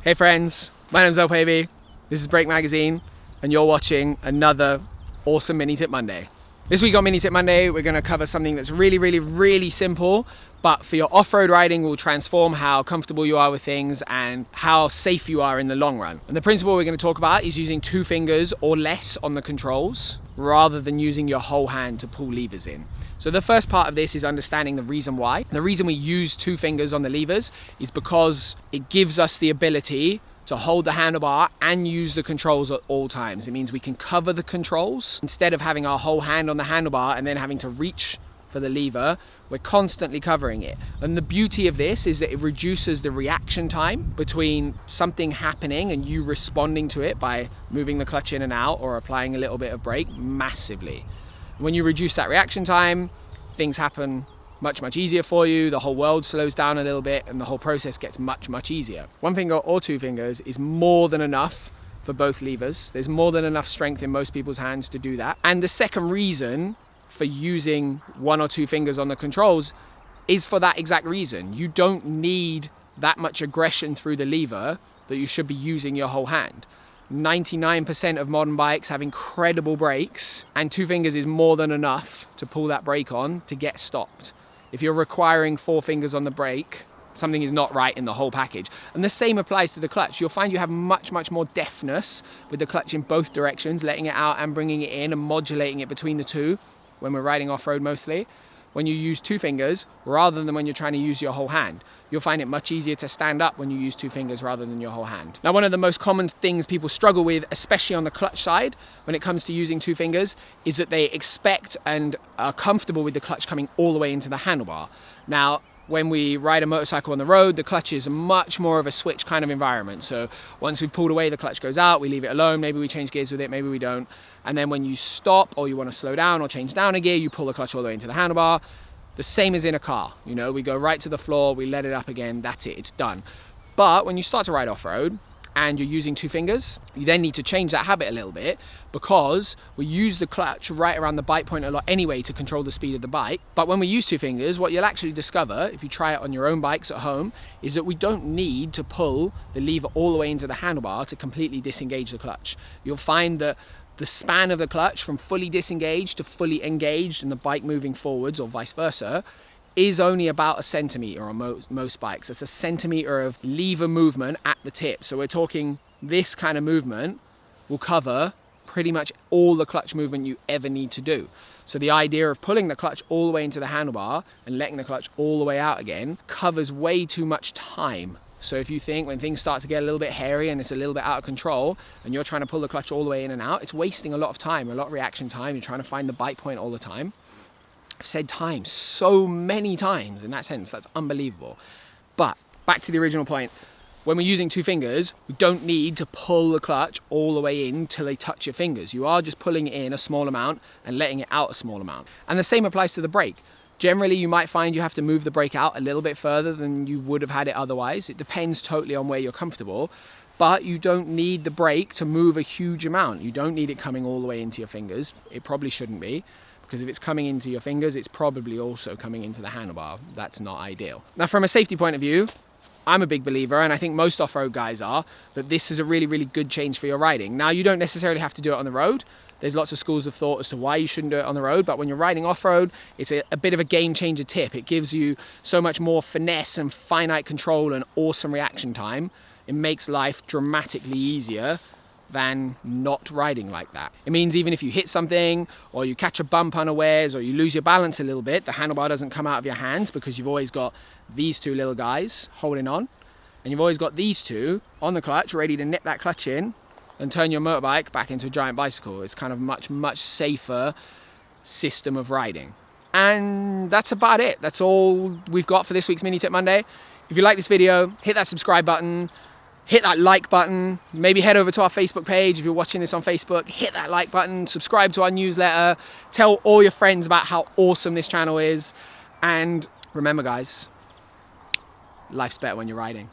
Hey friends, my name's Baby. This is Brake Magazine, and you're watching another awesome Minitip Monday. This week on Minitip Monday, we're going to cover something that's really simple, but for your off-road riding will transform how comfortable you are with things and how safe you are in the long run. And the principle we're going to talk about is using 2 fingers or less on the controls, rather than using your whole hand to pull levers in. So the first part of this is understanding the reason why. The reason we use 2 fingers on the levers is because it gives us the ability to hold the handlebar and use the controls at all times. It means we can cover the controls instead of having our whole hand on the handlebar and then having to reach for the lever. We're constantly covering it. And the beauty of this is that it reduces the reaction time between something happening and you responding to it by moving the clutch in and out or applying a little bit of brake massively. When you reduce that reaction time, things happen much easier for you. The whole world slows down a little bit and the whole process gets much easier. 1 finger or 2 fingers is more than enough for both levers. There's more than enough strength in most people's hands to do that. And the second reason for using 1 or 2 fingers on the controls is for that exact reason. You don't need that much aggression through the lever that you should be using your whole hand. 99% of modern bikes have incredible brakes, and 2 fingers is more than enough to pull that brake on to get stopped. If you're requiring 4 fingers on the brake, something is not right in the whole package. And the same applies to the clutch. You'll find you have much more deftness with the clutch in both directions, letting it out and bringing it in and modulating it between the two when we're riding off-road mostly. When you use 2 fingers rather than when you're trying to use your whole hand. You'll find it much easier to stand up when you use 2 fingers rather than your whole hand. Now, one of the most common things people struggle with, especially on the clutch side, when it comes to using 2 fingers, is that they expect and are comfortable with the clutch coming all the way into the handlebar. Now, when we ride a motorcycle on the road, the clutch is much more of a switch kind of environment. So once we've pulled away, the clutch goes out, we leave it alone, maybe we change gears with it, maybe we don't. And then when you stop or you want to slow down or change down a gear, you pull the clutch all the way into the handlebar. The same as in a car, you know, we go right to the floor, we let it up again, that's it, it's done. But when you start to ride off-road and you're using 2 fingers, you then need to change that habit a little bit because we use the clutch right around the bike point a lot anyway to control the speed of the bike. But when we use 2 fingers, what you'll actually discover, if you try it on your own bikes at home, is that we don't need to pull the lever all the way into the handlebar to completely disengage the clutch. You'll find that the span of the clutch from fully disengaged to fully engaged and the bike moving forwards or vice versa is only about 1 centimeter on most bikes. It's 1 centimeter of lever movement at the tip. So we're talking this kind of movement will cover pretty much all the clutch movement you ever need to do. So the idea of pulling the clutch all the way into the handlebar and letting the clutch all the way out again covers way too much time. So if you think when things start to get a little bit hairy and it's a little bit out of control and you're trying to pull the clutch all the way in and out, it's wasting a lot of time, a lot of reaction time. You're trying to find the bike point all the time. I've said time so many times in that sense, that's unbelievable. But back to the original point, when we're using 2 fingers, we don't need to pull the clutch all the way in till they touch your fingers. You are just pulling it in a small amount and letting it out a small amount. And the same applies to the brake. Generally, you might find you have to move the brake out a little bit further than you would have had it otherwise. It depends totally on where you're comfortable, but you don't need the brake to move a huge amount. You don't need it coming all the way into your fingers. It probably shouldn't be, because if it's coming into your fingers, it's probably also coming into the handlebar. That's not ideal. Now, from a safety point of view, I'm a big believer, and I think most off-road guys are, that this is a really good change for your riding. Now, you don't necessarily have to do it on the road. There's lots of schools of thought as to why you shouldn't do it on the road, but when you're riding off-road, it's a bit of a game changer tip. It gives you so much more finesse and finite control and awesome reaction time. It makes life dramatically easier than not riding like that. It means even if you hit something or you catch a bump unawares or you lose your balance a little bit, the handlebar doesn't come out of your hands because you've always got these 2 little guys holding on, and you've always got these 2 on the clutch ready to nip that clutch in and turn your motorbike back into a giant bicycle. It's kind of much safer system of riding. And that's about it. That's all we've got for this week's Minitip Monday. If you like this video, hit that subscribe button, hit that like button, maybe head over to our Facebook page if you're watching this on Facebook, hit that like button, subscribe to our newsletter, tell all your friends about how awesome this channel is, and remember guys, life's better when you're riding.